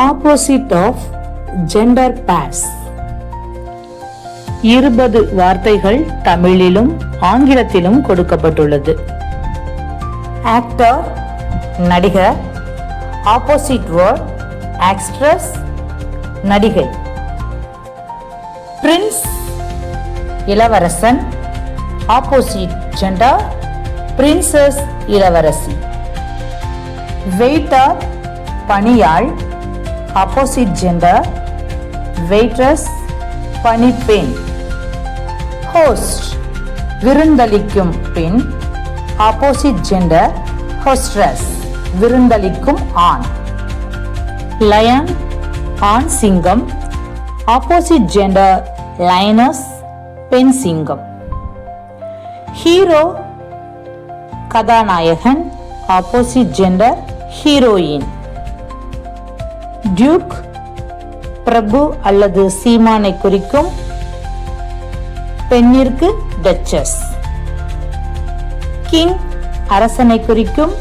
Opposite of gender pairs. 20 வார்த்தைகள் தமிழிலும் ஆங்கிலத்திலும் கொடுக்கப்பட்டுள்ளது. ஆக்டர் நடிகர், ஆப்போசிட் வேர்ட் ஆக்ட்ரஸ் நடிகை. பிரின்ஸ் இளவரசன், ஆப்போசிட் ஜெண்டர் பிரின்சஸ் இளவரசி. வெயிட்டர் பணியாள், ஆப்போசிட் ஜெண்டர் வெயிட்ரஸ் பணிப்பெண். ஹோஸ்ட் விருந்தளிக்கும் பெண், ஆப்போசிட் ஜெண்டர் ஹோஸ்ட்ரஸ் விருந்தளிக்கும் ஆண். லயன் ஆண் சிங்கம், ஆப்போசிட் ஜெண்டர் லயனஸ் பெண் சிங்கம். ஹீரோ கதாநாயகன், ஆப்போசிட் ஜெண்டர் ஹீரோயின். டியூக் பிரபு அல்லது சீமானை குறிக்கும், பெண்ணிற்கு டச்சஸ். கிங் அரசனை குறிக்கும்,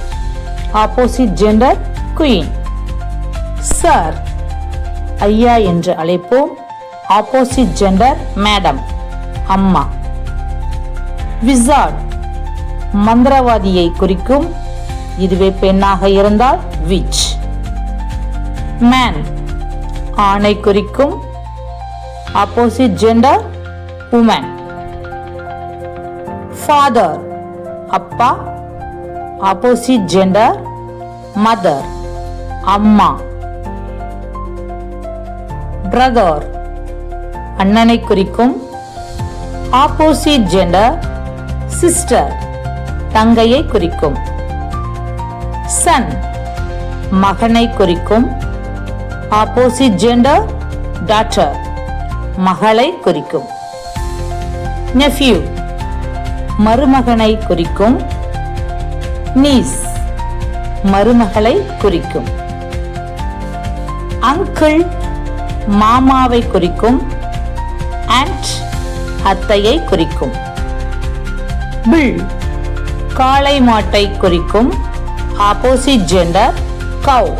ஆப்போசிட் ஜெண்டர் குயின். சார் ஐயா என்று அழைப்போம், ஆப்போசிட் ஜெண்டர் மேடம் அம்மா. விசார்ட் மந்திரவாதியை குறிக்கும், இதுவே பெண்ணாக இருந்தால் விச். மேன் ஆணை குறிக்கும், ஆப்போசிட் ஜெண்டர் உமன். ஃபாதர் அப்பா, ஆப்போசிட் ஜெண்டர் மதர் அம்மா. பிரதர் அண்ணனை குறிக்கும், ஆப்போசிட் ஜெண்டர் சிஸ்டர் தங்கையை குறிக்கும். சன் மகனை குறிக்கும், ஆப்போசிட் ஜெண்டர் டாட்டர் மகளை குறிக்கும். நெஃப்யூ மருமகனை குறிக்கும், நீஸ் மருமகளை குறிக்கும். அங்கிள் மாமாவை குறிக்கும், ஆன்ட் அத்தையை குறிக்கும். பில் காளை மாட்டை குறிக்கும், ஆப்போசிட் ஜெண்டர் கவ்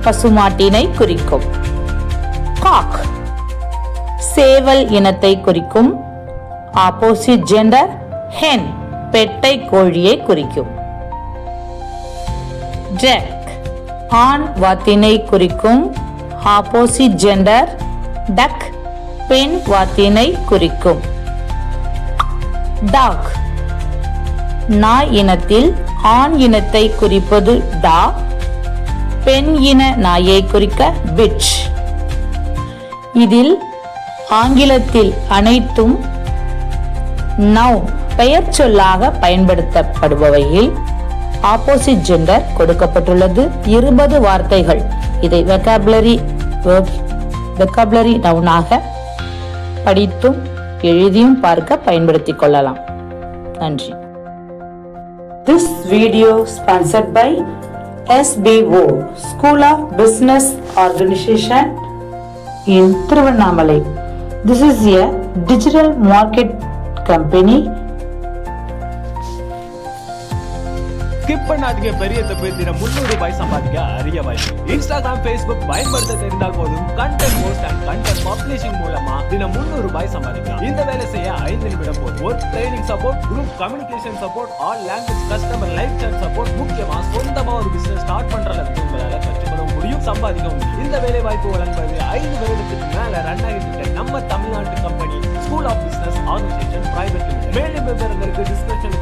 பசுமாட்டினை குறிக்கும். காக் சேவல் இனத்தை குறிக்கும், ஆப்போசிட் ஜெண்டர் ஹென் பெட்டை கோழியை குறிக்கும். ஜெக் ஆண் வாத்தினை குறிக்கும், ஆப்போசிட் ஜெண்டர் டக் பெண் வாத்தினை குறிக்கும். டாக் நாய் இனத்தில் ஆண் இனத்தை குறிப்பது டாக், பெண் இன நாயை குறிக்க பிட்ச். இதில் ஆங்கிலத்தில் அனைத்தும் நவுன் பெயர் சொல்லாக பயன்படுத்தப்படுபவையில் ஆப்போசிட் ஜெண்டர் கொடுக்கப்பட்டுள்ளது. 20 வார்த்தைகள். இதை வெக்காபுலரி நவுனாக படித்தும் எழுதியும் பார்க்க பயன்படுத்திக் கொள்ளலாம். நன்றி. This video sponsored by SBO School of Business Organization in Thiruvannamalai. This is a digital market company. Skip பண்ணாதீங்க. பெரிய தப்பு. தினம் 300 ரூபாய் சம்பாதிக்க அரிய வாய்ப்பு. இன்ஸ்டாகிராம், ஃபேஸ்புக் பயன்படுத்த தெரிந்தால் போதும். Content post and content publishing மூலமா தினம் 300 ரூபாய் சம்பாதிக்கலாம். இந்த வேலை செய்ய 5 நிமிடம் போதும். Work training support, group communication support, all language customer live chat support, முக்கியமா சொந்தமா ஒரு பிசினஸ் ஸ்டார்ட் பண்றதுக்கு உங்களால கற்றுக்கொள்ள முடியும், சம்பாதிக்க முடியும். இந்த வேலை வாய்ப்பு வழங்குவது 5 வருடத்துக்கு மேல ரன் ஆகிட்டு நம்ம தமிழ்நாட்டு company school of business organisation private limited. மேலும் விவரங்களுக்கு டிஸ்கிரிப்ஷன்